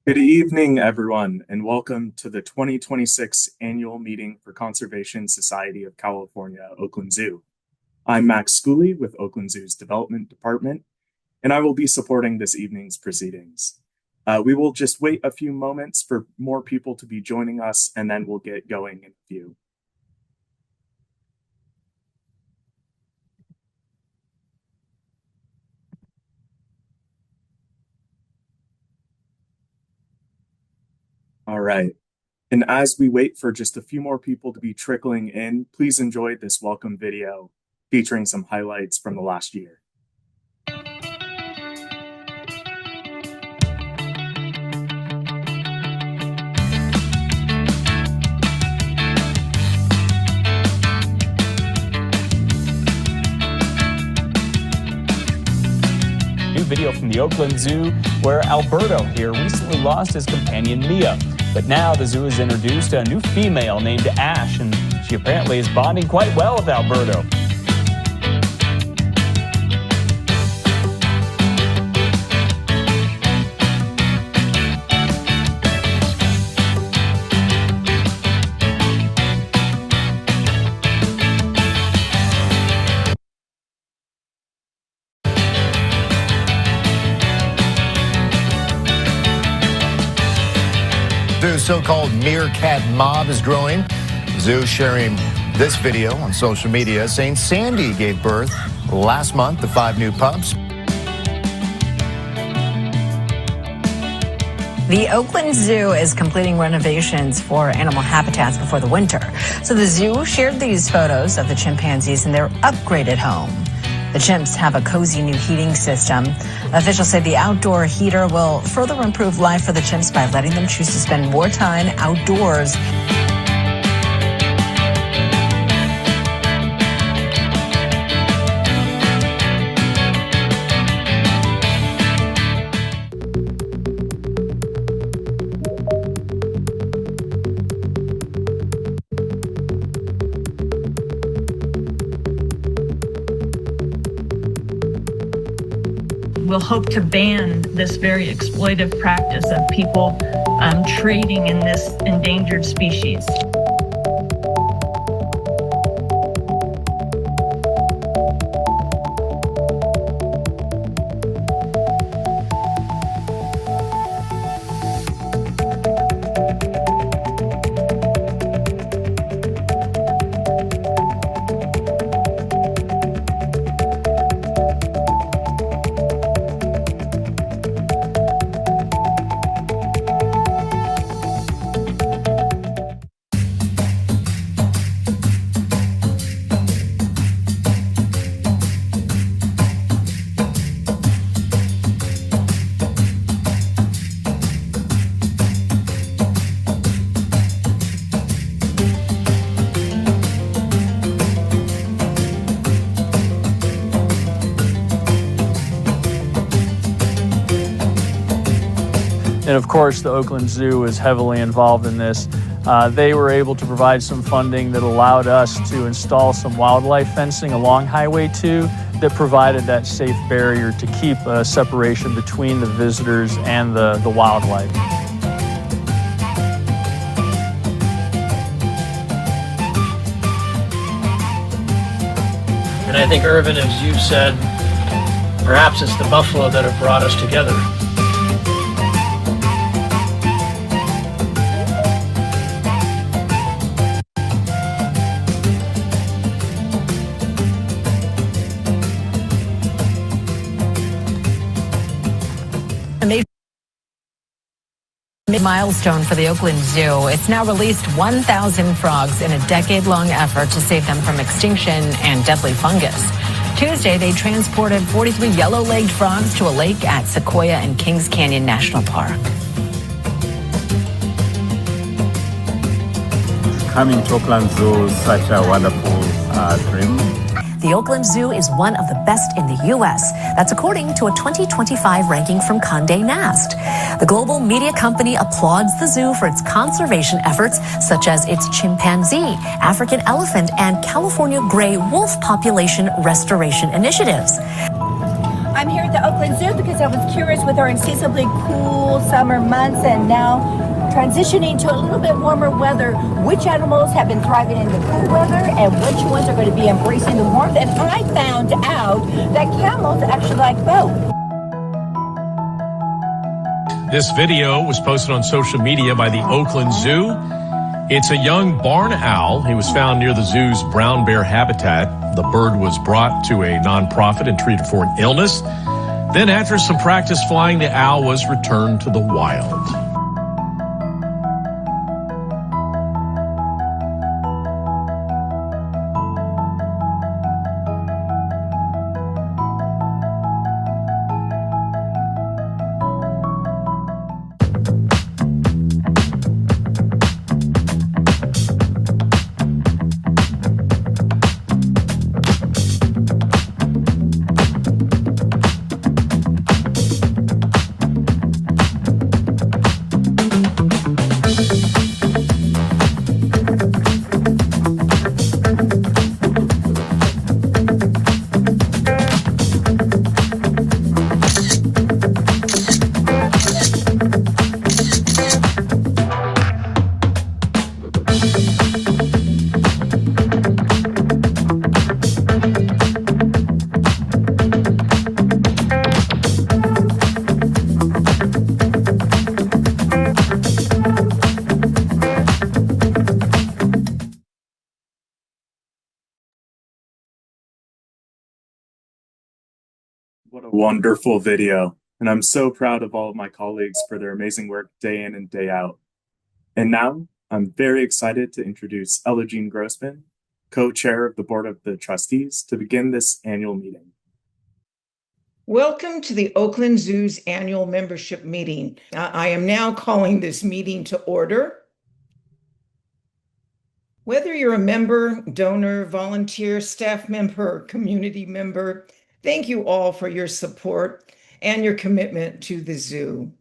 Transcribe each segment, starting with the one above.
Good evening, everyone, and welcome to the 2026 Annual Meeting for Conservation Society of California, Oakland Zoo. I'm Max Schooley with Oakland Zoo's Development Department, and I will be supporting this evening's proceedings. We will just wait a few moments for more people to be joining us, and then we'll get going in a few. All right. And as we wait for just a few more people to be trickling in, please enjoy this welcome video featuring some highlights from the last year. New video from the Oakland Zoo where Alberto here recently lost his companion Mia. But now the zoo has introduced a new female named Ash, and she apparently is bonding quite well with Alberto. The so-called meerkat mob is growing. The zoo sharing this video on social media saying Sandy gave birth last month to 5 new pups. The Oakland Zoo is completing renovations for animal habitats before the winter. So the zoo shared these photos of the chimpanzees in their upgraded home. The chimps have a cozy new heating system. Officials say the outdoor heater will further improve life for the chimps by letting them choose to spend more time outdoors. We'll hope to ban this very exploitive practice of people trading in this endangered species. And of course, the Oakland Zoo is heavily involved in this. They were able to provide some funding that allowed us to install some wildlife fencing along Highway 2 that provided that safe barrier to keep a separation between the visitors and the wildlife. And I think, Irvin, as you said, perhaps it's the buffalo that have brought us together. Milestone for the Oakland Zoo. It's now released 1,000 frogs in a decade-long effort to save them from extinction and deadly fungus. Tuesday, they transported 43 yellow-legged frogs to a lake at Sequoia and Kings Canyon National Park. Coming to Oakland Zoo is such a wonderful dream. The Oakland Zoo is one of the best in the U.S. That's according to a 2025 ranking from Condé Nast. The global media company applauds the zoo for its conservation efforts, such as its chimpanzee, African elephant, and California gray wolf population restoration initiatives. I'm here at the Oakland Zoo because I was curious with our unseasonably cool summer months and now transitioning to a little bit warmer weather, which animals have been thriving in the cool weather and which ones are going to be embracing the warmth. And I found out that camels actually like both. This video was posted on social media by the Oakland Zoo. It's a young barn owl. He was found near the zoo's brown bear habitat. The bird was brought to a nonprofit and treated for an illness. Then, after some practice flying, the owl was returned to the wild. What a wonderful video. And I'm so proud of all of my colleagues for their amazing work day in and day out. And now I'm very excited to introduce Ella Jean Grossman, co-chair of the Board of the Trustees, to begin this annual meeting. Welcome to the Oakland Zoo's annual membership meeting. I am now calling this meeting to order. Whether you're a member, donor, volunteer, staff member, or community member, thank you all for your support and your commitment to the zoo.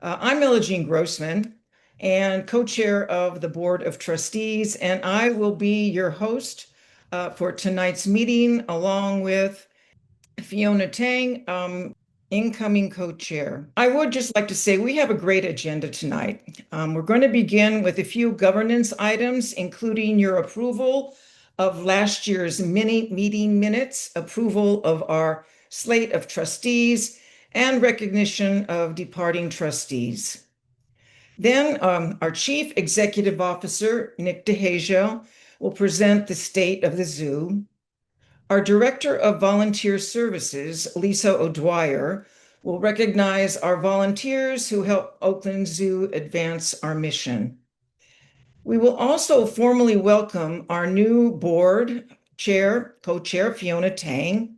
I'm Ella Jean Grossman and co-chair of the Board of Trustees, and I will be your host for tonight's meeting, along with Fiona Tang, incoming co-chair. I would just like to say we have a great agenda tonight. We're going to begin with a few governance items, including your approval of last year's mini meeting minutes, approval of our slate of trustees, and recognition of departing trustees. Then our Chief Executive Officer, Nik Dehejia, will present the state of the zoo. Our Director of Volunteer Services, Lisa O'Dwyer, will recognize our volunteers who help Oakland Zoo advance our mission. We will also formally welcome our new board chair, co-chair, Fiona Tang.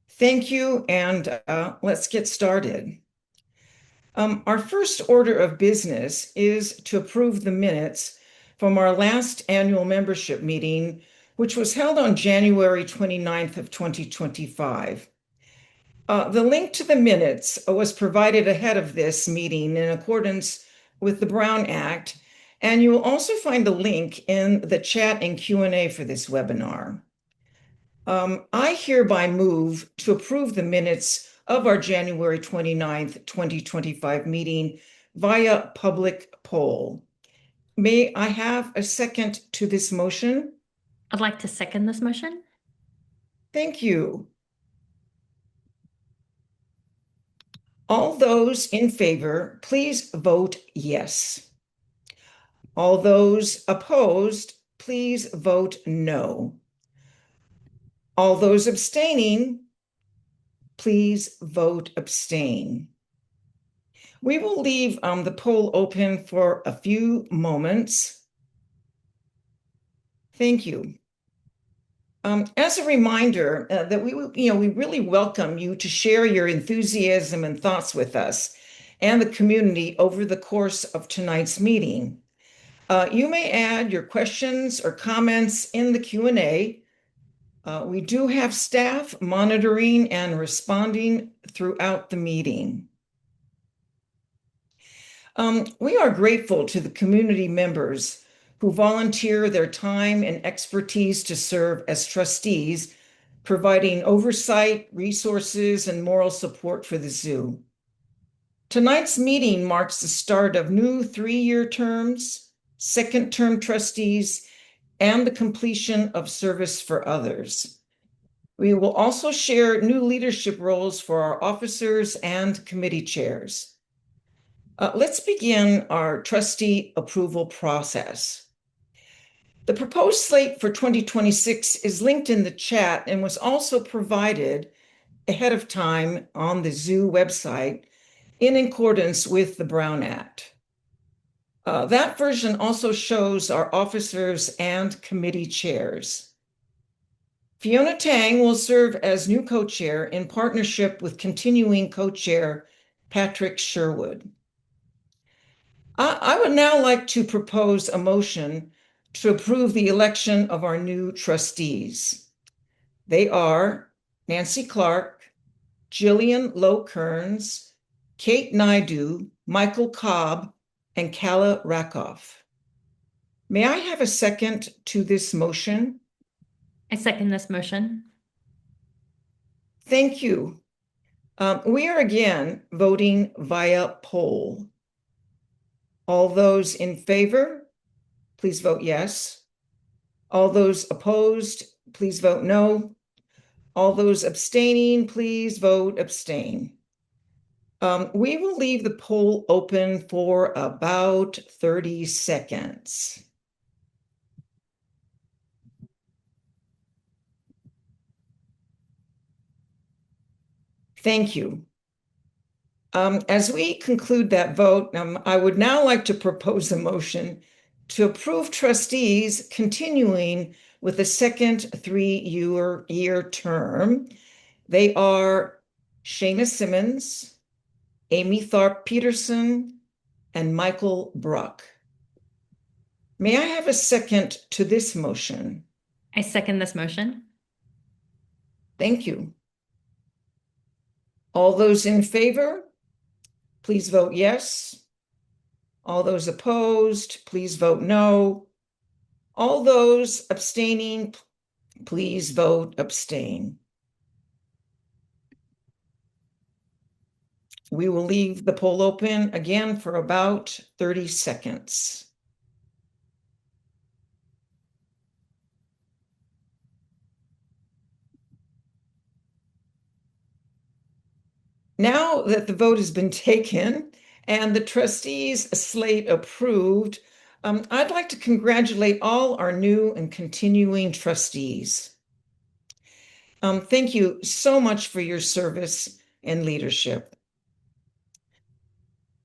Thank you, and let's get started. Our first order of business is to approve the minutes from our last annual membership meeting, which was held on January 29th of 2025. The link to the minutes was provided ahead of this meeting in accordance with the Brown Act, and you will also find the link in the chat and Q&A for this webinar. I hereby move to approve the minutes of our January 29th, 2025 meeting via public poll. May I have a second to this motion? I'd like to second this motion. Thank you. All those in favor, please vote yes. All those opposed, please vote no. All those abstaining, please vote abstain. We will leave the poll open for a few moments. Thank you. As a reminder that we really welcome you to share your enthusiasm and thoughts with us and the community over the course of tonight's meeting. You may add your questions or comments in the Q&A. We do have staff monitoring and responding throughout the meeting. We are grateful to the community members who volunteer their time and expertise to serve as trustees providing oversight, resources, and moral support for the zoo. Tonight's meeting marks the start of new 3-year terms, second-term trustees, and the completion of service for others. We will also share new leadership roles for our officers and committee chairs. Let's begin our trustee approval process. The proposed slate for 2026 is linked in the chat and was also provided ahead of time on the zoo website in accordance with the Brown Act. That version also shows our officers and committee chairs. Fiona Tang will serve as new co-chair in partnership with continuing co-chair Patrick Sherwood. I would now like to propose a motion to approve the election of our new trustees. They are Nancy Clark, Jillian Lowe Kearns, Kate Naidu, Michael Cobb, and Kala Rakoff. May I have a second to this motion? I second this motion. Thank you. We are again voting via poll. All those in favor, please vote yes. All those opposed, please vote no. All those abstaining, please vote abstain. We will leave the poll open for about 30 seconds. Thank you. As we conclude that vote, I would now like to propose a motion to approve trustees continuing with the second 3-year term. They are Shana Simmons, Amy Tharp Peterson, and Michael Bruck. May I have a second to this motion? I second this motion. Thank you. All those in favor, please vote yes. All those opposed, please vote no. All those abstaining, please vote abstain. We will leave the poll open again for about 30 seconds. Now that the vote has been taken and the trustees' slate approved, I'd like to congratulate all our new and continuing trustees. Thank you so much for your service and leadership.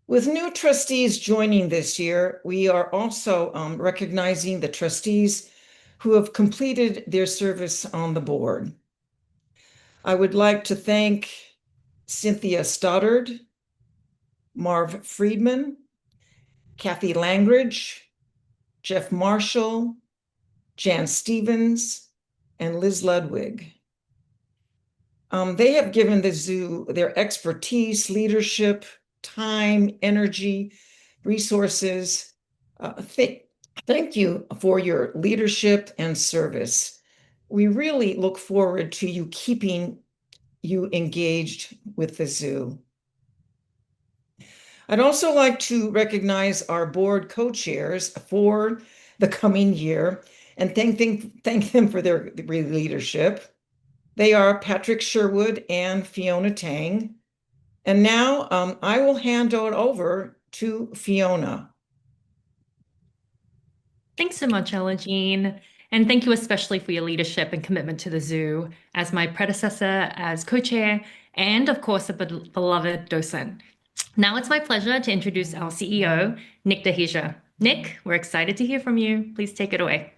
With new trustees joining this year, we are also recognizing the trustees who have completed their service on the board. I would like to thank Cynthia Stoddard, Marv Friedman, Kathy Langridge, Jeff Marshall, Jan Stevens, and Liz Ludwig. They have given the zoo their expertise, leadership, time, energy, resources. Thank you for your leadership and service. We really look forward to you keeping you engaged with the zoo. I'd also like to recognize our board co-chairs for the coming year and thank them for their leadership. They are Patrick Sherwood and Fiona Tang. And now I will hand it over to Fiona. Thanks so much, Ella Jean. And thank you especially for your leadership and commitment to the zoo as my predecessor as co-chair and, of course, a beloved docent. Now it's my pleasure to introduce our CEO, Nik Dehejia. Nik, we're excited to hear from you. Please take it away.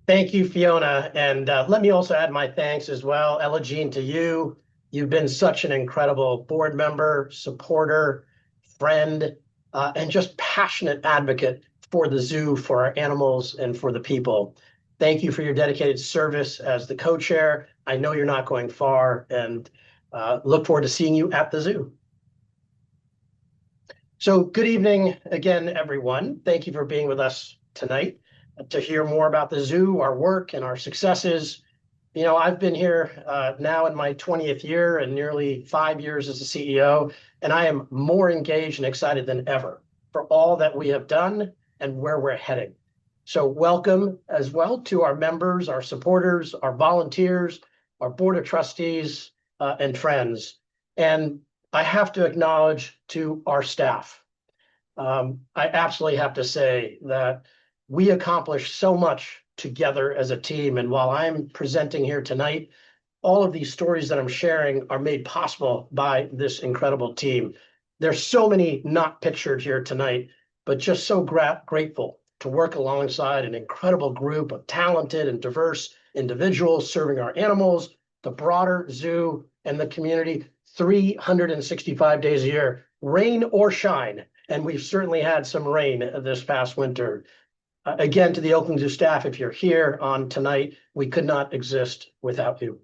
Thank you, Fiona. And let me also add my thanks as well, Ella Jean, to you. You've been such an incredible board member, supporter, friend, and just passionate advocate for the zoo, for our animals, and for the people. Thank you for your dedicated service as the co-chair. I know you're not going far, and look forward to seeing you at the zoo. So good evening again, everyone. Thank you for being with us tonight to hear more about the zoo, our work, and our successes. You know, I've been here now in my 20th year and nearly 5 years as a CEO, and I am more engaged and excited than ever for all that we have done and where we're heading. So welcome as well to our members, our supporters, our volunteers, our Board of Trustees, and friends. And I have to acknowledge to our staff. I absolutely have to say that we accomplished so much together as a team. And while I'm presenting here tonight, all of these stories that I'm sharing are made possible by this incredible team. There's so many not pictured here tonight, but just so grateful to work alongside an incredible group of talented and diverse individuals serving our animals, the broader zoo, and the community 365 days a year, rain or shine. And we've certainly had some rain this past winter. Again, to the Oakland Zoo staff, if you're here on tonight, we could not exist without you.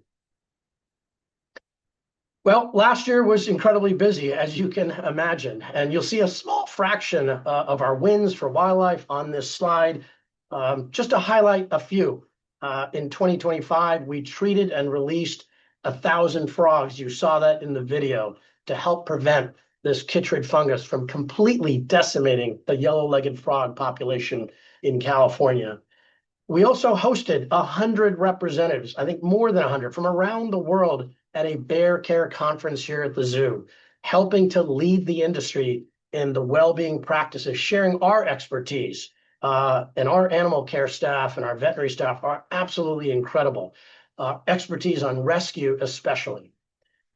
Well, last year was incredibly busy, as you can imagine, and you'll see a small fraction of our wins for wildlife on this slide. Just to highlight a few, in 2025, we treated and released 1,000 frogs. You saw that in the video, to help prevent this chytrid fungus from completely decimating the yellow-legged frog population in California. We also hosted 100 representatives, I think more than 100, from around the world at a bear care conference here at the zoo, helping to lead the industry in the well-being practices, sharing our expertise. And our animal care staff and our veterinary staff are absolutely incredible. Expertise on rescue especially.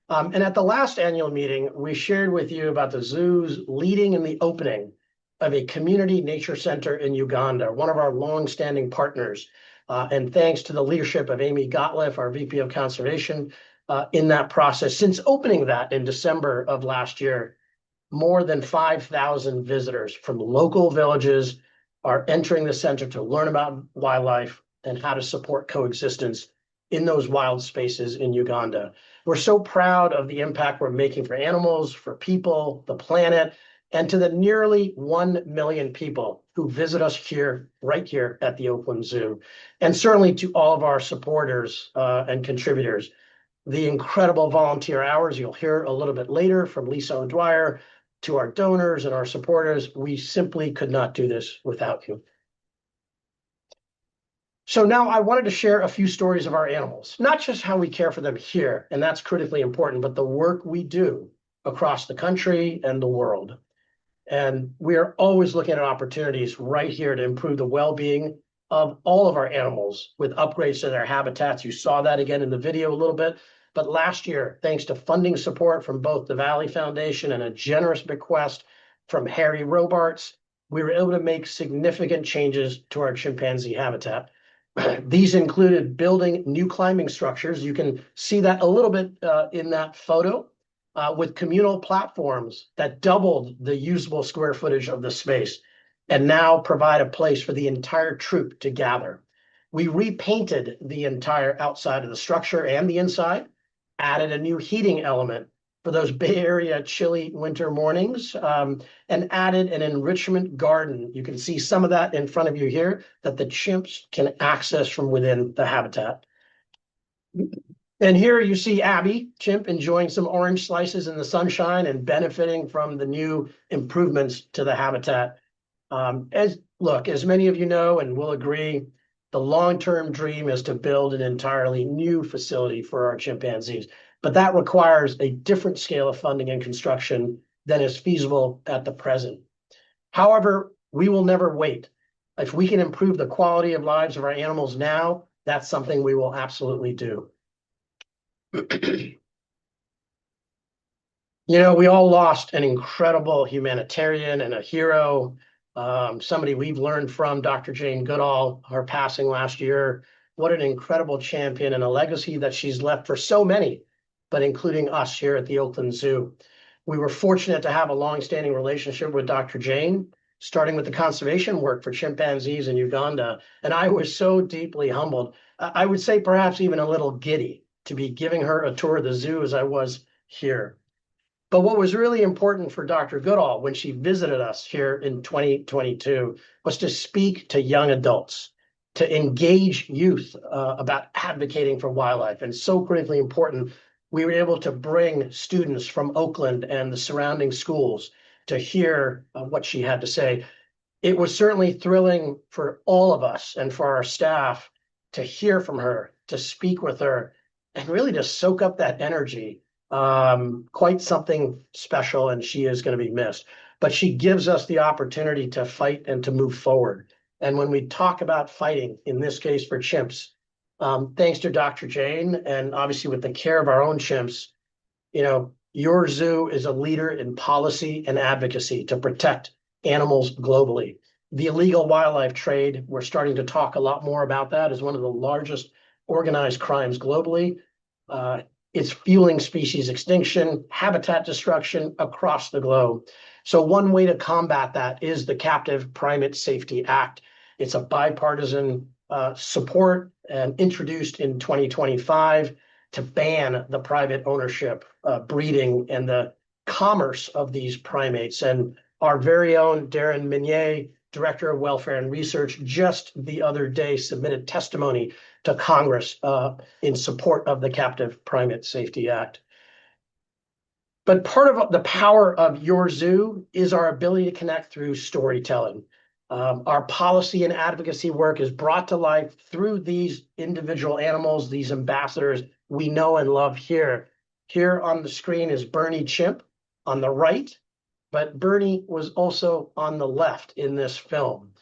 And at the last annual meeting, we shared with you about the zoo's leading in the opening of a community nature center in Uganda, one of our long-standing partners. And thanks to the leadership of Amy Gottliff, our VP of Conservation, in that process. Since opening that in December of last year, more than 5,000 visitors from local villages are entering the center to learn about wildlife and how to support coexistence in those wild spaces in Uganda. We're so proud of the impact we're making for animals, for people, the planet, and to the nearly 1 million people who visit us here, right here at the Oakland Zoo, and certainly to all of our supporters and contributors. The incredible volunteer hours you'll hear a little bit later from Lisa O'Dwyer, to our donors and our supporters. We simply could not do this without you. So now I wanted to share a few stories of our animals, not just how we care for them here, and that's critically important, but the work we do across the country and the world. And we are always looking at opportunities right here to improve the well-being of all of our animals with upgrades to their habitats. You saw that again in the video a little bit. But last year, thanks to funding support from both the Valley Foundation and a generous bequest from Harry Robarts, we were able to make significant changes to our chimpanzee habitat. These included building new climbing structures. You can see that a little bit in that photo, with communal platforms that doubled the usable square footage of the space and now provide a place for the entire troop to gather. We repainted the entire outside of the structure and the inside, added a new heating element for those Bay Area chilly winter mornings, and added an enrichment garden. You can see some of that in front of you here that the chimps can access from within the habitat. And here you see Abby, chimp, enjoying some orange slices in the sunshine and benefiting from the new improvements to the habitat. As many of you know and will agree, the long-term dream is to build an entirely new facility for our chimpanzees, but that requires a different scale of funding and construction than is feasible at the present. However, we will never wait. If we can improve the quality of lives of our animals now, that's something we will absolutely do. You know, we all lost an incredible humanitarian and a hero, somebody we've learned from, Dr. Jane Goodall, her passing last year. What an incredible champion and a legacy that she's left for so many, but including us here at the Oakland Zoo. We were fortunate to have a long-standing relationship with Dr. Jane, starting with the conservation work for chimpanzees in Uganda. And I was so deeply humbled, I would say perhaps even a little giddy, to be giving her a tour of the zoo as I was here. But what was really important for Dr. Goodall when she visited us here in 2022 was to speak to young adults to engage youth about advocating for wildlife. And so critically important, we were able to bring students from Oakland and the surrounding schools to hear what she had to say. It was certainly thrilling for all of us and for our staff to hear from her, to speak with her, and really to soak up that energy. Quite something special, and she is going to be missed. But she gives us the opportunity to fight and to move forward. And when we talk about fighting, in this case for chimps, thanks to Dr. Jane, and obviously with the care of our own chimps, your zoo is a leader in policy and advocacy to protect animals globally. The illegal wildlife trade, we're starting to talk a lot more about that, is one of the largest organized crimes globally. It's fueling species extinction, habitat destruction across the globe. So one way to combat that is the Captive Primate Safety Act. It's a bipartisan support and introduced in 2025 to ban the private ownership, breeding, and the commerce of these primates. And our very own Darren Minier, Director of Welfare and Research, just the other day submitted testimony to Congress in support of the Captive Primate Safety Act. But part of the power of your zoo is our ability to connect through storytelling. Our policy and advocacy work is brought to life through these individual animals, these ambassadors we know and love here. Here on the screen is Bernie Chimp on the right, but Bernie was also on the left in this film.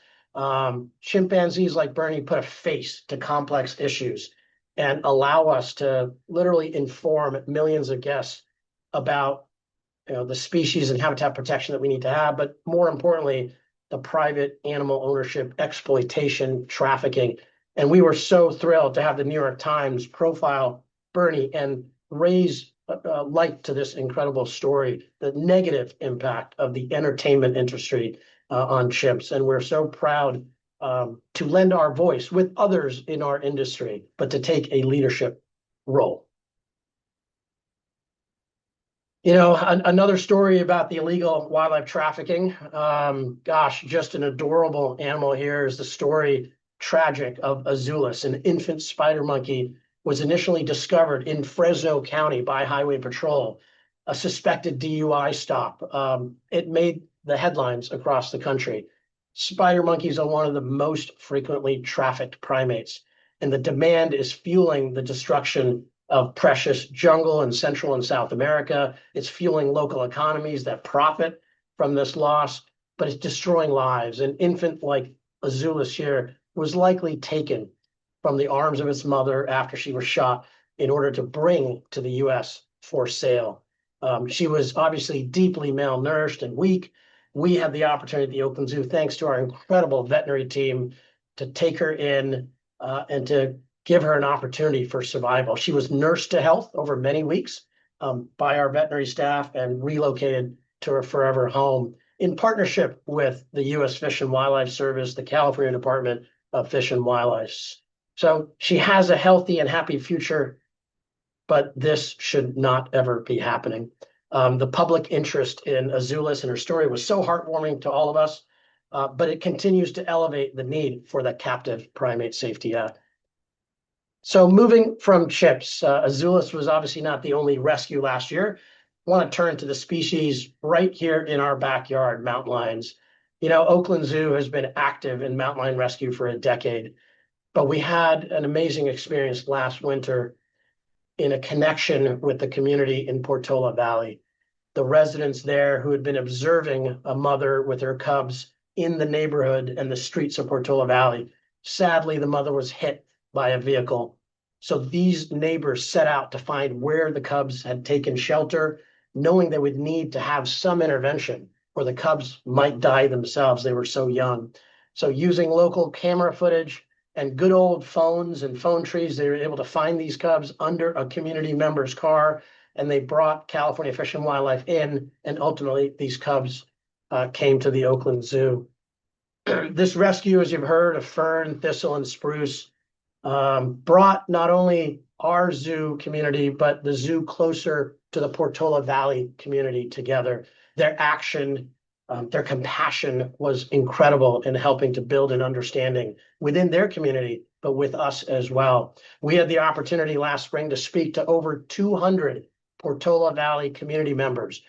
Chimpanzees like Bernie put a face to complex issues and allow us to literally inform millions of guests about the species and habitat protection that we need to have, but more importantly, the private animal ownership, exploitation, trafficking. And we were so thrilled to have the New York Times profile Bernie and raise light to this incredible story, the negative impact of the entertainment industry on chimps. And we're so proud to lend our voice with others in our industry, but to take a leadership role. Another story about the illegal wildlife trafficking. Gosh, just an adorable animal here is the story, tragic, of Azulis, an infant spider monkey, was initially discovered in Fresno County by Highway Patrol, a suspected DUI stop. It made the headlines across the country. Spider monkeys are one of the most frequently trafficked primates, and the demand is fueling the destruction of precious jungle in Central and South America. It's fueling local economies that profit from this loss, but it's destroying lives. An infant like Azulis here was likely taken from the arms of its mother after she was shot in order to bring to the US for sale. She was obviously deeply malnourished and weak. We had the opportunity at the Oakland Zoo, thanks to our incredible veterinary team, to take her in and to give her an opportunity for survival. She was nursed to health over many weeks by our veterinary staff and relocated to her forever home in partnership with the U.S. Fish and Wildlife Service, the California Department of Fish and Wildlife. So she has a healthy and happy future, but this should not ever be happening. The public interest in Azulis and her story was so heartwarming to all of us, but it continues to elevate the need for the Captive Primate Safety Act. So moving from chimps, Azulis was obviously not the only rescue last year. I want to turn to the species right here in our backyard, mountain lions. Oakland Zoo has been active in mountain lion rescue for a decade, but we had an amazing experience last winter in a connection with the community in Portola Valley. The residents there who had been observing a mother with her cubs in the neighborhood and the streets of Portola Valley. Sadly, the mother was hit by a vehicle. So these neighbors set out to find where the cubs had taken shelter, knowing they would need to have some intervention or the cubs might die themselves. They were so young. So using local camera footage and good old phones and phone trees, they were able to find these cubs under a community member's car, and they brought California Fish and Wildlife in, and ultimately these cubs came to the Oakland Zoo. This rescue, as you've heard, of fern, thistle, and spruce, brought not only our zoo community, but the zoo closer to the Portola Valley community together. Their action Their compassion was incredible in helping to build an understanding within their community, but with us as well. We had the opportunity last spring to speak to over 200 Portola Valley community members.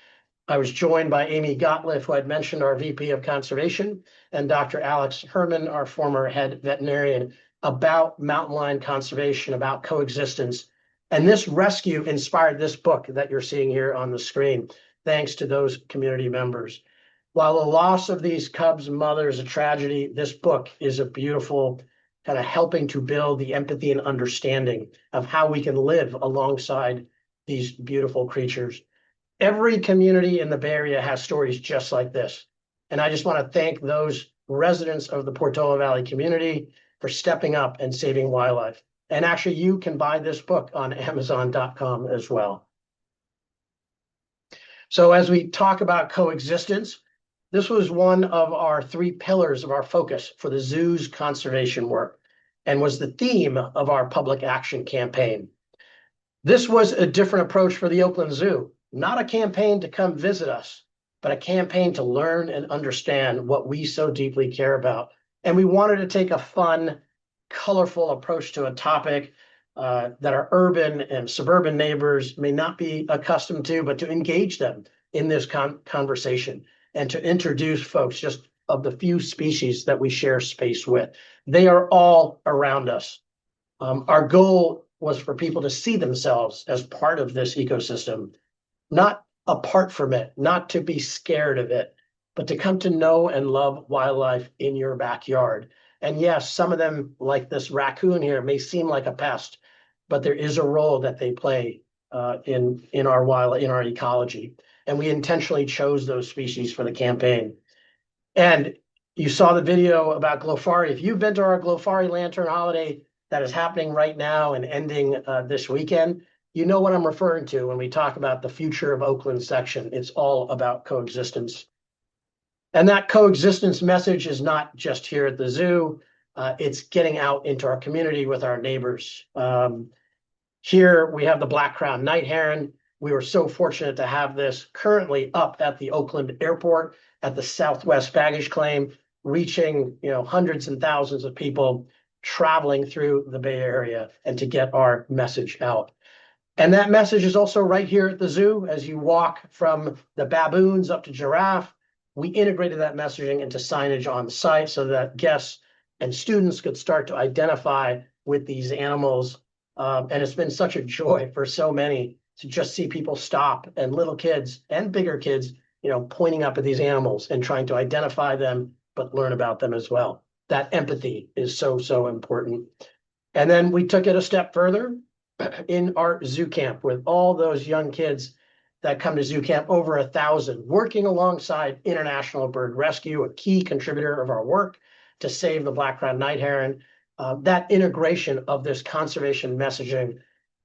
I was joined by Amy Gottliff, who I'd mentioned, our VP of Conservation, and Dr. Alex Herman, our former head veterinarian, about mountain lion conservation, about coexistence. And this rescue inspired this book that you're seeing here on the screen, thanks to those community members. While the loss of these cubs' mother is a tragedy, this book is a beautiful kind of helping to build the empathy and understanding of how we can live alongside these beautiful creatures. Every community in the Bay Area has stories just like this. And I just want to thank those residents of the Portola Valley community for stepping up and saving wildlife. And actually, you can buy this book on Amazon.com as well. So as we talk about coexistence, this was one of our 3 pillars of our focus for the zoo's conservation work and was the theme of our public action campaign. This was a different approach for the Oakland Zoo. Not a campaign to come visit us, but a campaign to learn and understand what we so deeply care about. And we wanted to take a fun, colorful approach to a topic that our urban and suburban neighbors may not be accustomed to, but to engage them in this conversation and to introduce folks just of the few species that we share space with. They are all around us. Our goal was for people to see themselves as part of this ecosystem, not apart from it, not to be scared of it, but to come to know and love wildlife in your backyard. And yes, some of them, like this raccoon here, may seem like a pest, but there is a role that they play in our ecology. And we intentionally chose those species for the campaign. And you saw the video about Glofari. If you've been to our Glofari Lantern holiday that is happening right now and ending this weekend, you know what I'm referring to when we talk about the future of Oakland section. It's all about coexistence. And that coexistence message is not just here at the zoo. It's getting out into our community with our neighbors. Here we have the black-crowned night heron. We were so fortunate to have this currently up at the Oakland airport at the Southwest baggage claim, reaching hundreds and thousands of people traveling through the Bay Area and to get our message out. And that message is also right here at the zoo. As you walk from the baboons up to giraffe, we integrated that messaging into signage on site so that guests and students could start to identify with these animals. And it's been such a joy for so many to just see people stop, and little kids and bigger kids, pointing up at these animals and trying to identify them, but learn about them as well. That empathy is so, so important. And then we took it a step further in our zoo camp with all those young kids that come to zoo camp, over 1,000, working alongside International Bird Rescue, a key contributor of our work to save the black-crowned night heron. That integration of this conservation messaging,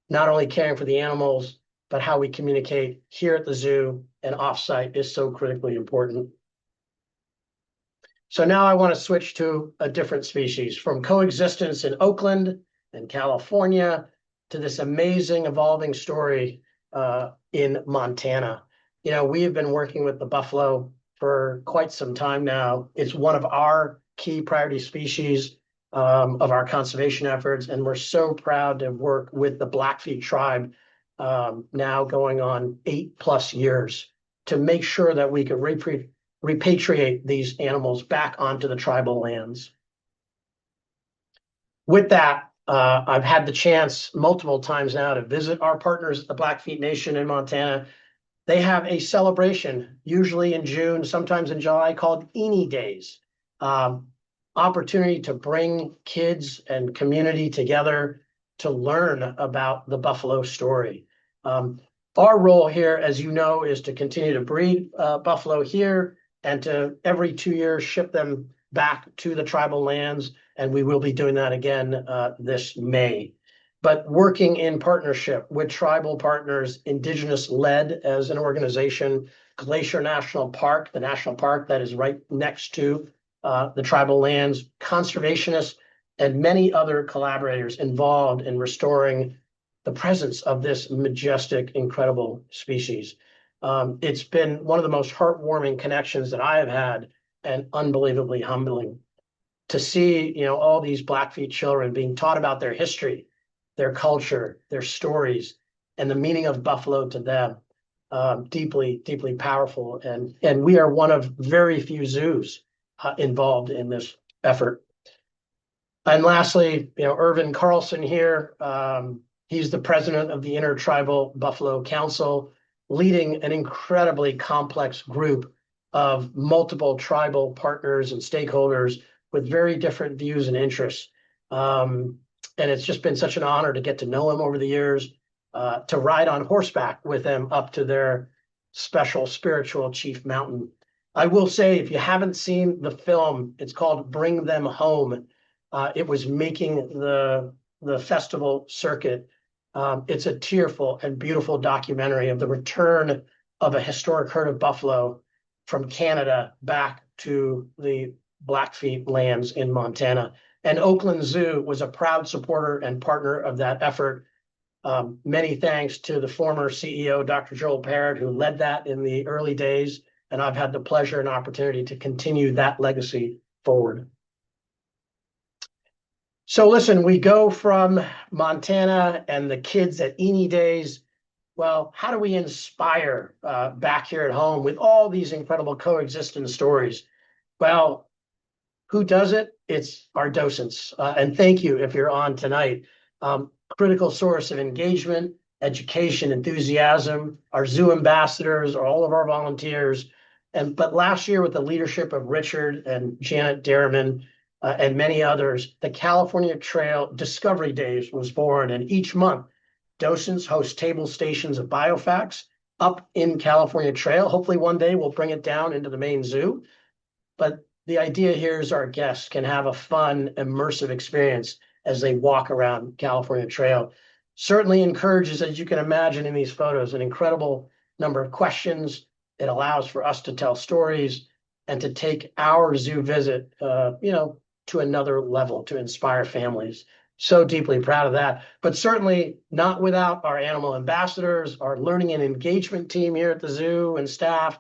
not only caring for the animals, but how we communicate here at the zoo and offsite, is so critically important. So now I want to switch to a different species, from coexistence in Oakland and California to this amazing evolving story in Montana. We have been working with the buffalo for quite some time now. It's one of our key priority species of our conservation efforts, and we're so proud to work with the Blackfeet tribe now going on 8+ years to make sure that we could repatriate these animals back onto the tribal lands. With that, I've had the chance multiple times now to visit our partners at the Blackfeet Nation in Montana. They have a celebration, usually in June, sometimes in July, called Eni Days. Opportunity to bring kids and community together to learn about the buffalo story. Our role here, as you know, is to continue to breed buffalo here and to every 2 years ship them back to the tribal lands. And we will be doing that again this May. But working in partnership with tribal partners, indigenous-led as an organization, Glacier National Park, the national park that is right next to the tribal lands, conservationists, and many other collaborators involved in restoring the presence of this majestic, incredible species. It's been one of the most heartwarming connections that I have had, and unbelievably humbling to see, all these Blackfeet children being taught about their history, their culture, their stories, and the meaning of buffalo to them. Deeply, deeply powerful. And we are one of very few zoos involved in this effort. And lastly, Irvin Carlson here. He's the president of the Intertribal Buffalo Council, leading an incredibly complex group of multiple tribal partners and stakeholders with very different views and interests. And it's just been such an honor to get to know him over the years, to ride on horseback with him up to their special spiritual chief mountain. I will say, if you haven't seen the film, it's called Bring Them Home. It was making the festival circuit. It's a tearful and beautiful documentary of the return of a historic herd of buffalo from Canada back to the Blackfeet lands in Montana. And Oakland Zoo was a proud supporter and partner of that effort. Many thanks to the former CEO, Dr. Joel Parrott, who led that in the early days. And I've had the pleasure and opportunity to continue that legacy forward. So listen, we go from Montana and the kids at Eni days. Well, how do we inspire back here at home with all these incredible coexistence stories? Well, who does it? It's our docents. And thank you if you're on tonight. Critical source of engagement, education, enthusiasm, our zoo ambassadors, all of our volunteers. But last year, with the leadership of Richard and Janet Derriman and many others, the California Trail Discovery Days was born. And each month, docents host table stations of biofacts up in California Trail. Hopefully one day we'll bring it down into the main zoo. But the idea here is our guests can have a fun, immersive experience as they walk around California Trail. Certainly encourages, as you can imagine in these photos, an incredible number of questions. It allows for us to tell stories and to take our zoo visit, to another level, to inspire families. So deeply proud of that, but certainly not without our animal ambassadors, our learning and engagement team here at the zoo and staff.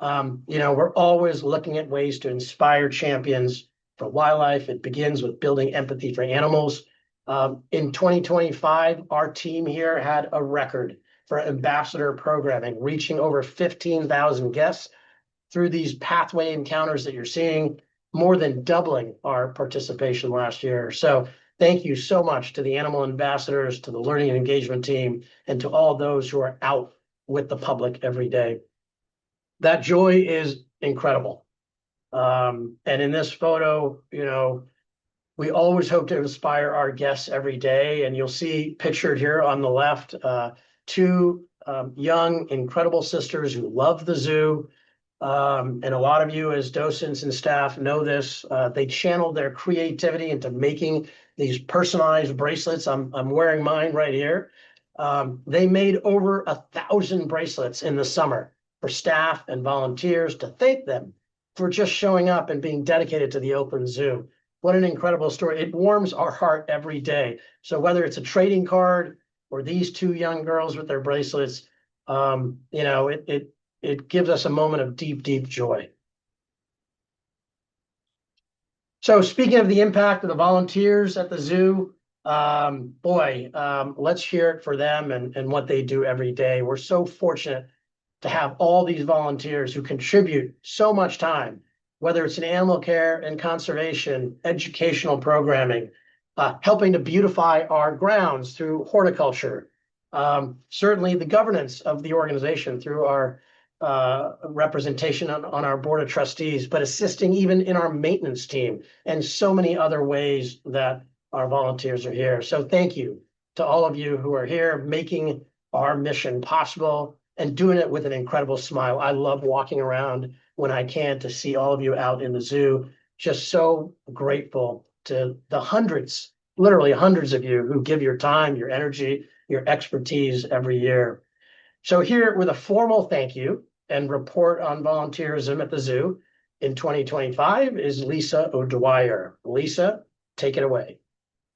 We're always looking at ways to inspire champions for wildlife. It begins with building empathy for animals. In 2025, our team here had a record for ambassador programming, reaching over 15,000 guests through these pathway encounters that you're seeing, more than doubling our participation last year. So thank you so much to the animal ambassadors, to the learning and engagement team, and to all those who are out with the public every day. That joy is incredible. And in this photo, we always hope to inspire our guests every day. And you'll see pictured here on the left, two young, incredible sisters who love the zoo. And a lot of you as docents and staff know this. They channeled their creativity into making these personalized bracelets. I'm wearing mine right here. They made over 1,000 bracelets in the summer for staff and volunteers to thank them for just showing up and being dedicated to the Oakland Zoo. What an incredible story. It warms our heart every day. So whether it's a trading card or these two young girls with their bracelets, it gives us a moment of deep, deep joy. So speaking of the impact of the volunteers at the zoo, let's hear it for them and what they do every day. We're so fortunate to have all these volunteers who contribute so much time, whether it's in animal care and conservation, educational programming, helping to beautify our grounds through horticulture, certainly the governance of the organization through our representation on our Board of Trustees, but assisting even in our maintenance team and so many other ways that our volunteers are here. So thank you to all of you who are here making our mission possible and doing it with an incredible smile. I love walking around when I can to see all of you out in the zoo. Just so grateful to the hundreds, literally hundreds of you who give your time, your energy, your expertise every year. So here with a formal thank you and report on volunteerism at the zoo in 2025 is Lisa O'Dwyer. Lisa, take it away.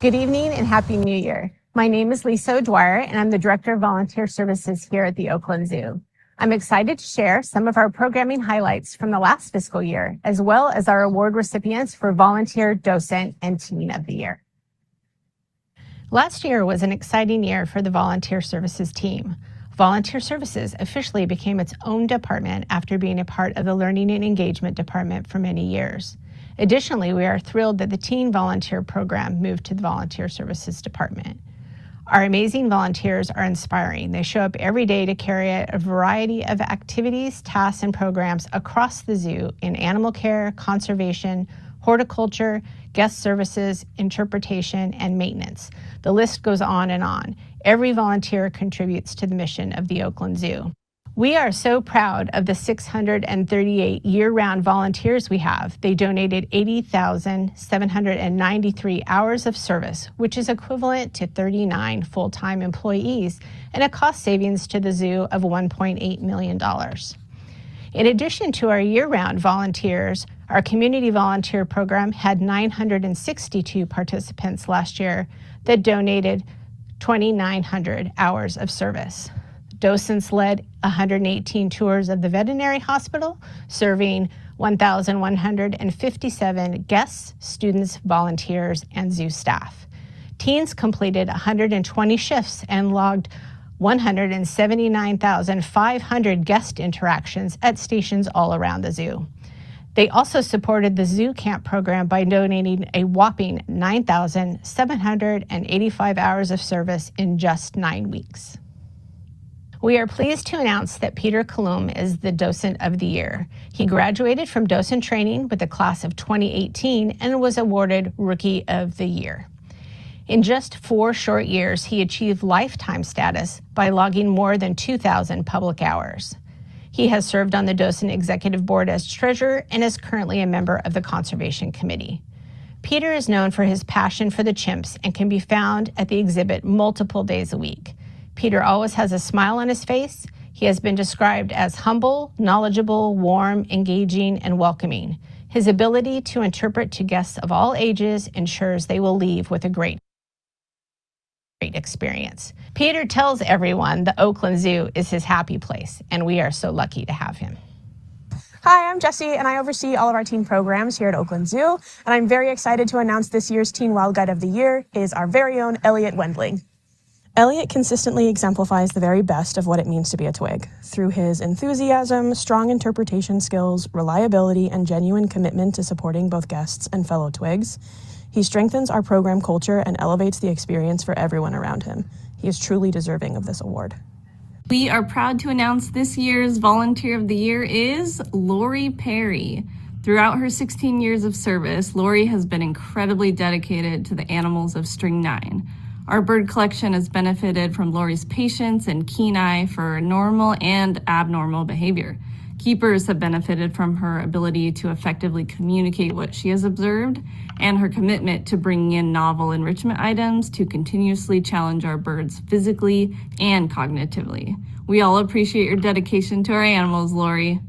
Good evening and Happy New Year. My name is Lisa O'Dwyer and I'm the Director of Volunteer Services here at the Oakland Zoo. I'm excited to share some of our programming highlights from the last fiscal year, as well as our award recipients for Volunteer, Docent, and Teen of the Year. Last year was an exciting year for the Volunteer Services team. Volunteer Services officially became its own department after being a part of the Learning and Engagement Department for many years. Additionally, we are thrilled that the Teen Volunteer Program moved to the Volunteer Services Department. Our amazing volunteers are inspiring. They show up every day to carry out a variety of activities, tasks, and programs across the zoo in animal care, conservation, horticulture, guest services, interpretation, and maintenance. The list goes on and on. Every volunteer contributes to the mission of the Oakland Zoo. We are so proud of the 638 year-round volunteers we have. They donated 80,793 hours of service, which is equivalent to 39 full-time employees and a cost savings to the zoo of $1.8 million. In addition to our year-round volunteers, our community volunteer program had 962 participants last year that donated 2,900 hours of service. Docents led 118 tours of the veterinary hospital, serving 1,157 guests, students, volunteers, and zoo staff. Teens completed 120 shifts and logged 179,500 guest interactions at stations all around the zoo. They also supported the Zoo Camp program by donating a whopping 9,785 hours of service in just 9 weeks. We are pleased to announce that Peter Kalum is the Docent of the Year. He graduated from docent training with the class of 2018 and was awarded Rookie of the Year. In just 4 short years, he achieved lifetime status by logging more than 2,000 public hours. He has served on the Docent Executive Board as treasurer and is currently a member of the Conservation Committee. Peter is known for his passion for the chimps and can be found at the exhibit multiple days a week. Peter always has a smile on his face. He has been described as humble, knowledgeable, warm, engaging, and welcoming. His ability to interpret to guests of all ages ensures they will leave with a great experience. Peter tells everyone the Oakland Zoo is his happy place, and we are so lucky to have him. Hi, I'm Jessie, and I oversee all of our teen programs here at Oakland Zoo, and I'm very excited to announce this year's Teen Wild Guide of the Year is our very own Elliot Wendling. Elliot consistently exemplifies the very best of what it means to be a twig. Through his enthusiasm, strong interpretation skills, reliability, and genuine commitment to supporting both guests and fellow twigs, he strengthens our program culture and elevates the experience for everyone around him. He is truly deserving of this award. We are proud to announce this year's Volunteer of the Year is Lori Perry. Throughout her 16 years of service, Lori has been incredibly dedicated to the animals of String 9. Our bird collection has benefited from Lori's patience and keen eye for normal and abnormal behavior. Keepers have benefited from her ability to effectively communicate what she has observed and her commitment to bringing in novel enrichment items to continuously challenge our birds physically and cognitively. We all appreciate your dedication to our animals, Lori.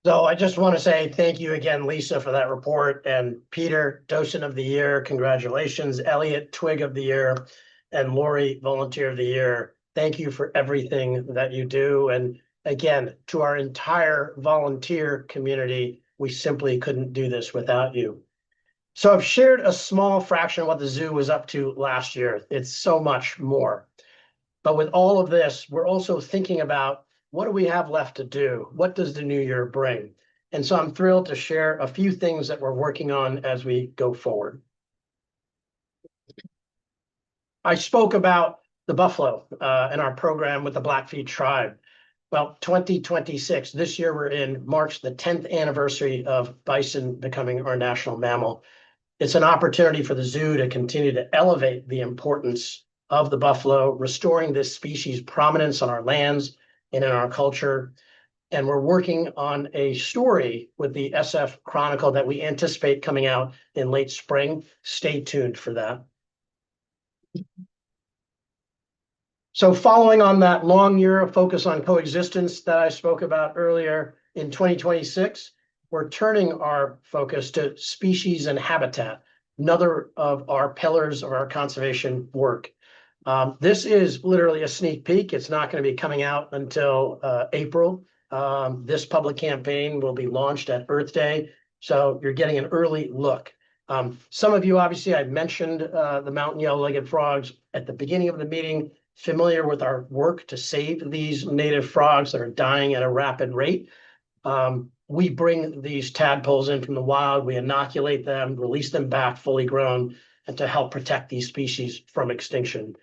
So I just want to say thank you again, Lisa, for that report. And Peter, Docent of the Year, congratulations. Elliot, Twig of the Year, and Lori, Volunteer of the Year. Thank you for everything that you do. And again, to our entire volunteer community, we simply couldn't do this without you. So I've shared a small fraction of what the zoo was up to last year. It's so much more. But with all of this, we're also thinking about what do we have left to do? What does the new year bring? And so I'm thrilled to share a few things that we're working on as we go forward. I spoke about the buffalo and our program with the Blackfeet tribe. Well, 2026, this year we're in, marks the 10th anniversary of bison becoming our national mammal. It's an opportunity for the zoo to continue to elevate the importance of the buffalo, restoring this species' prominence on our lands and in our culture. And we're working on a story with the SF Chronicle that we anticipate coming out in late spring. Stay tuned for that. So following on that long year of focus on coexistence that I spoke about earlier, in 2026, we're turning our focus to species and habitat, another of our pillars of our conservation work. This is literally a sneak peek. It's not going to be coming out until April. This public campaign will be launched at Earth Day, so you're getting an early look. Some of you, obviously, I mentioned the mountain yellow-legged frogs at the beginning of the meeting, familiar with our work to save these native frogs that are dying at a rapid rate. We bring these tadpoles in from the wild, we inoculate them, release them back fully grown, and to help protect these species from extinction.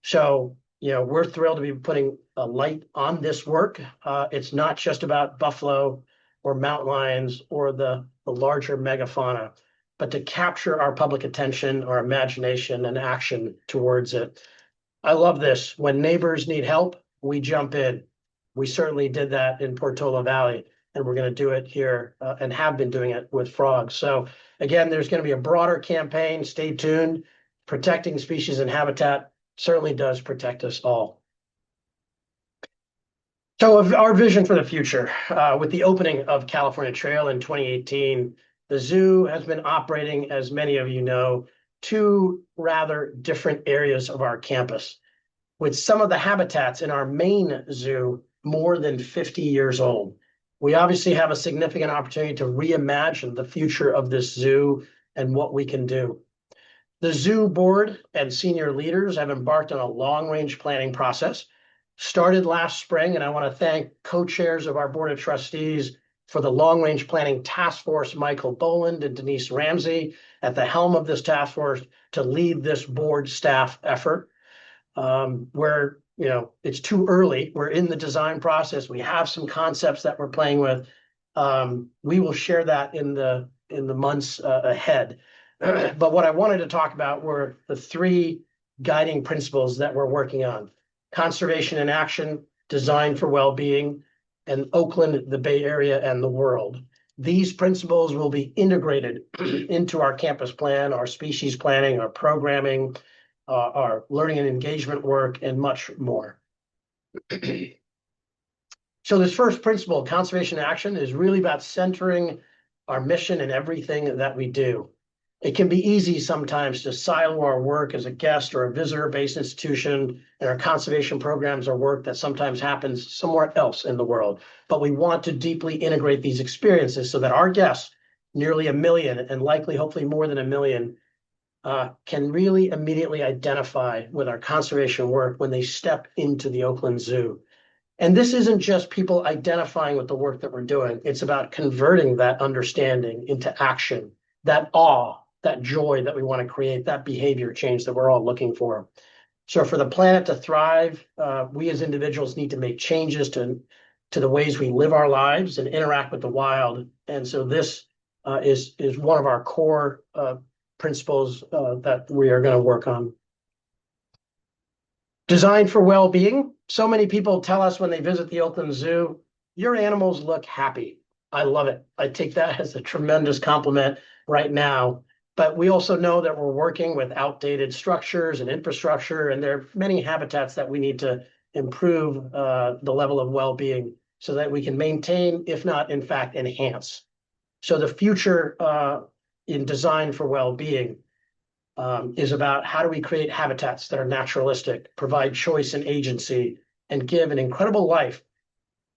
So, we're thrilled to be putting a light on this work. It's not just about buffalo or mountain lions or the larger megafauna, but to capture our public attention, our imagination, and action towards it. I love this. When neighbors need help, we jump in. We certainly did that in Portola Valley, and we're going to do it here and have been doing it with frogs. So again, there's going to be a broader campaign. Stay tuned. Protecting species and habitat certainly does protect us all. So our vision for the future, with the opening of California Trail in 2018, the zoo has been operating, as many of you know, two rather different areas of our campus, with some of the habitats in our main zoo more than 50 years old. We obviously have a significant opportunity to reimagine the future of this zoo and what we can do. The zoo board and senior leaders have embarked on a long-range planning process, started last spring, and I want to thank co-chairs of our Board of Trustees for the long-range planning task force, Michael Boland and Denise Ramsey, at the helm of this task force to lead this board staff effort. Where it's too early. We're in the design process. We have some concepts that we're playing with. We will share that in the months ahead. But what I wanted to talk about were the three guiding principles that we're working on: conservation in action, design for well-being, and Oakland, the Bay Area, and the world. These principles will be integrated into our campus plan, our species planning, our programming, our learning and engagement work, and much more. So this first principle, conservation action, is really about centering our mission in everything that we do. It can be easy sometimes to silo our work as a guest or a visitor-based institution, and our conservation programs are work that sometimes happens somewhere else in the world. But we want to deeply integrate these experiences so that our guests, nearly 1 million, and likely hopefully more than 1 million, can really immediately identify with our conservation work when they step into the Oakland Zoo. And this isn't just people identifying with the work that we're doing. It's about converting that understanding into action, that awe, that joy that we want to create, that behavior change that we're all looking for. So for the planet to thrive, we as individuals need to make changes to the ways we live our lives and interact with the wild. And so this is one of our core principles that we are going to work on. Design for well-being. So many people tell us when they visit the Oakland Zoo, your animals look happy. I love it. I take that as a tremendous compliment right now. But we also know that we're working with outdated structures and infrastructure, and there are many habitats that we need to improve the level of well-being so that we can maintain, if not, in fact, enhance. So the future in design for well-being is about how do we create habitats that are naturalistic, provide choice and agency, and give an incredible life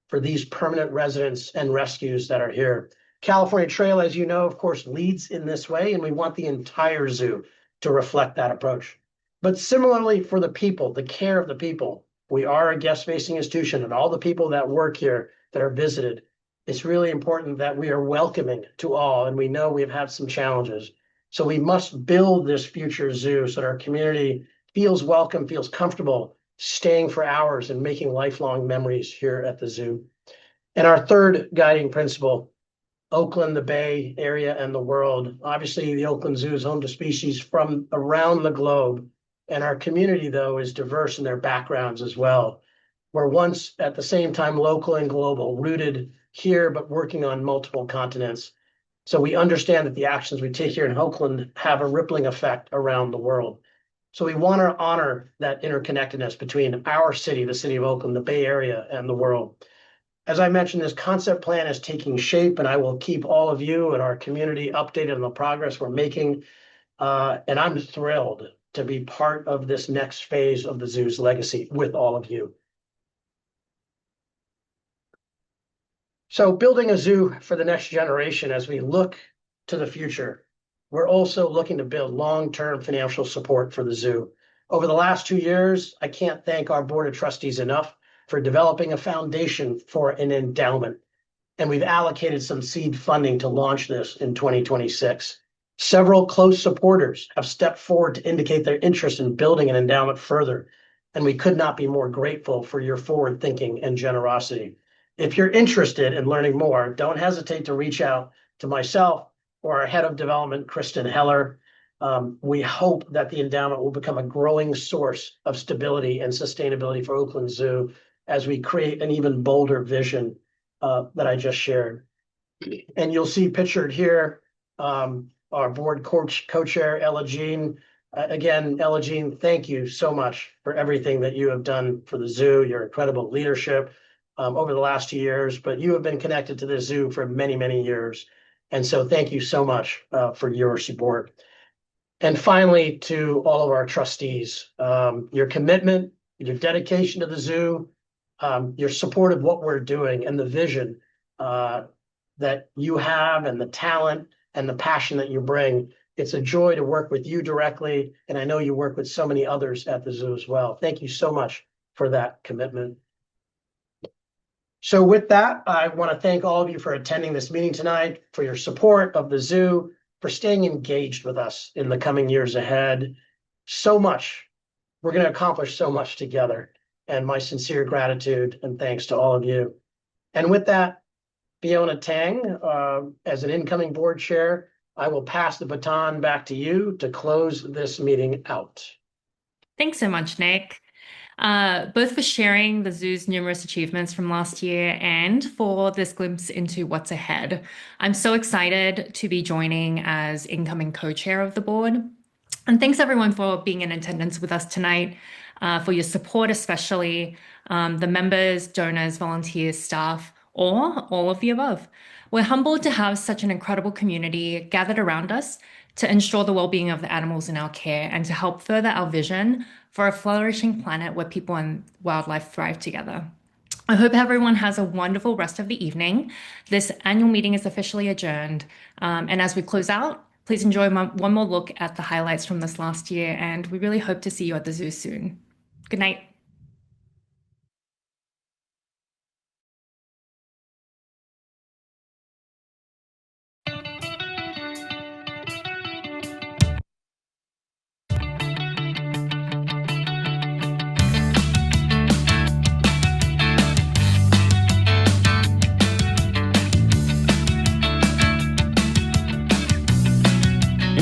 for these permanent residents and rescues that are here. California Trail, as you know, of course, leads in this way, and we want the entire zoo to reflect that approach. But similarly for the people, the care of the people, we are a guest-facing institution, and all the people that work here that are visited, it's really important that we are welcoming to all, and we know we've had some challenges. So we must build this future zoo so that our community feels welcome, feels comfortable, staying for hours and making lifelong memories here at the zoo. And our third guiding principle, Oakland, the Bay Area, and the world. Obviously, the Oakland Zoo is home to species from around the globe, and our community, though, is diverse in their backgrounds as well. We're once at the same time local and global, rooted here, but working on multiple continents. So we understand that the actions we take here in Oakland have a rippling effect around the world. So we want to honor that interconnectedness between our city, the city of Oakland, the Bay Area, and the world. As I mentioned, this concept plan is taking shape, and I will keep all of you and our community updated on the progress we're making. And I'm thrilled to be part of this next phase of the zoo's legacy with all of you. So building a zoo for the next generation as we look to the future, we're also looking to build long-term financial support for the zoo. Over the last 2 years, I can't thank our Board of Trustees enough for developing a foundation for an endowment. And we've allocated some seed funding to launch this in 2026. Several close supporters have stepped forward to indicate their interest in building an endowment further, and we could not be more grateful for your forward thinking and generosity. If you're interested in learning more, don't hesitate to reach out to myself or our head of development, Kristen Heller. We hope that the endowment will become a growing source of stability and sustainability for Oakland Zoo as we create an even bolder vision that I just shared. And you'll see pictured here our board co-chair, Ella Jean. Again, Ella Jean, thank you so much for everything that you have done for the zoo, your incredible leadership over the last 2 years, but you have been connected to the zoo for many, many years. And so thank you so much for your support. And finally, to all of our trustees, your commitment, your dedication to the zoo, your support of what we're doing and the vision that you have and the talent and the passion that you bring. It's a joy to work with you directly. And I know you work with so many others at the zoo as well. Thank you so much for that commitment. So with that, I want to thank all of you for attending this meeting tonight, for your support of the zoo, for staying engaged with us in the coming years ahead. So much. We're going to accomplish so much together. And my sincere gratitude and thanks to all of you. And with that, Fiona Tang, as an incoming board chair, I will pass the baton back to you to close this meeting out. Thanks so much, Nick. Both for sharing the zoo's numerous achievements from last year and for this glimpse into what's ahead. I'm so excited to be joining as incoming co-chair of the board. And thanks everyone for being in attendance with us tonight, for your support, especially the members, donors, volunteers, staff, or all of the above. We're humbled to have such an incredible community gathered around us to ensure the well-being of the animals in our care and to help further our vision for a flourishing planet where people and wildlife thrive together. I hope everyone has a wonderful rest of the evening. This annual meeting is officially adjourned. And as we close out, please enjoy one more look at the highlights from this last year, and we really hope to see you at the zoo soon. Good night.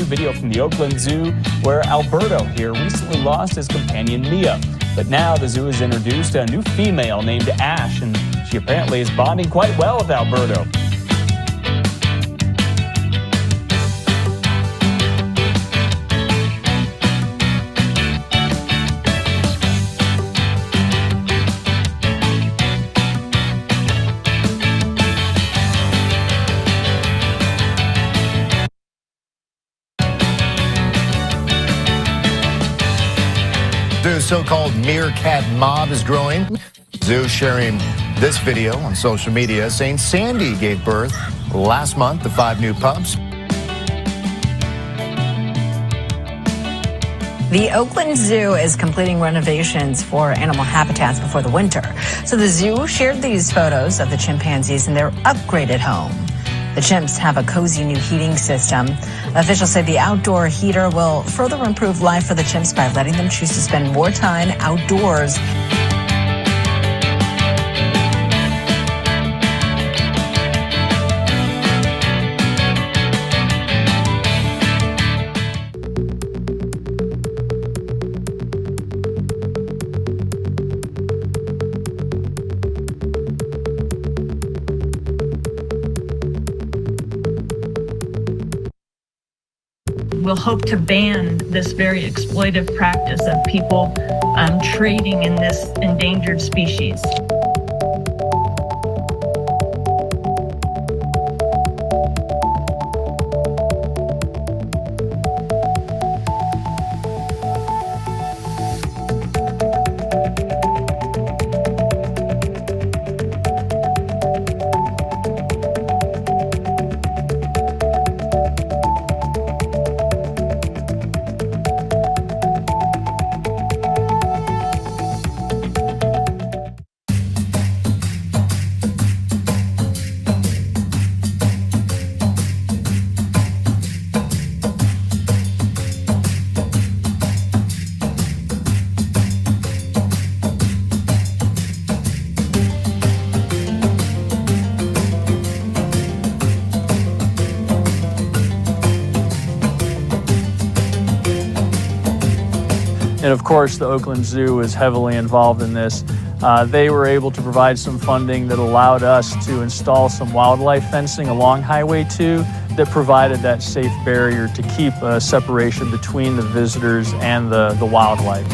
Video from the Oakland Zoo, where Alberto here recently lost his companion Mia. But now the zoo has introduced a new female named Ash, and she apparently is bonding quite well with Alberto. The so-called meerkat mob is growing. Zoo sharing this video on social media saying Sandy gave birth last month to 5 new pups. The Oakland Zoo is completing renovations for animal habitats before the winter. So the zoo shared these photos of the chimpanzees in their upgraded home. The chimps have a cozy new heating system. Officials say the outdoor heater will further improve life for the chimps by letting them choose to spend more time outdoors. We'll hope to ban this very exploitive practice of people trading in this endangered species. And of course, the Oakland Zoo is heavily involved in this. They were able to provide some funding that allowed us to install some wildlife fencing along Highway 2 that provided that safe barrier to keep a separation between the visitors and the wildlife.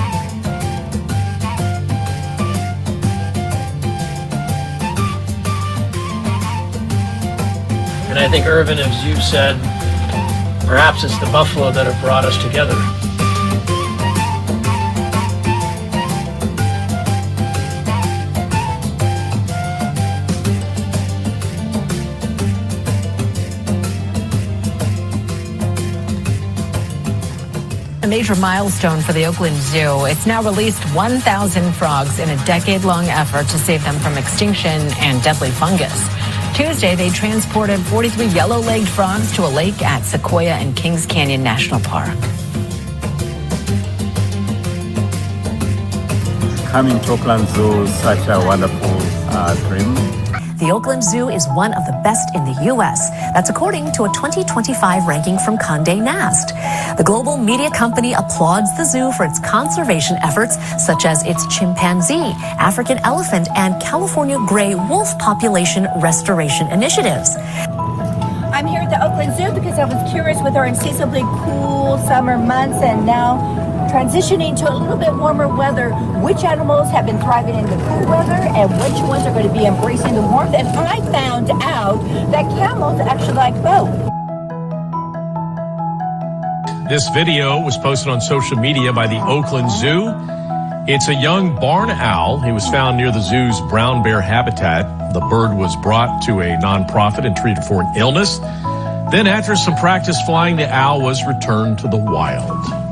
And I think, Irvin, as you've said, perhaps it's the buffalo that have brought us together. A major milestone for the Oakland Zoo. It's now released 1,000 frogs in a decade-long effort to save them from extinction and deadly fungus. Tuesday, they transported 43 yellow-legged frogs to a lake at Sequoia and Kings Canyon National Park. Coming to Oakland Zoo is such a wonderful dream. The Oakland Zoo is one of the best in the U.S. That's according to a 2025 ranking from Condé Nast. The global media company applauds the zoo for its conservation efforts, such as its chimpanzee, African elephant, and California gray wolf population restoration initiatives. I'm here at the Oakland Zoo because I was curious with our unseasonably cool summer months and now transitioning to a little bit warmer weather, which animals have been thriving in the cool weather and which ones are going to be embracing the warmth. And I found out that camels actually like both. This video was posted on social media by the Oakland Zoo. It's a young barn owl. He was found near the zoo's brown bear habitat. The bird was brought to a nonprofit and treated for an illness. Then, after some practice flying, the owl was returned to the wild.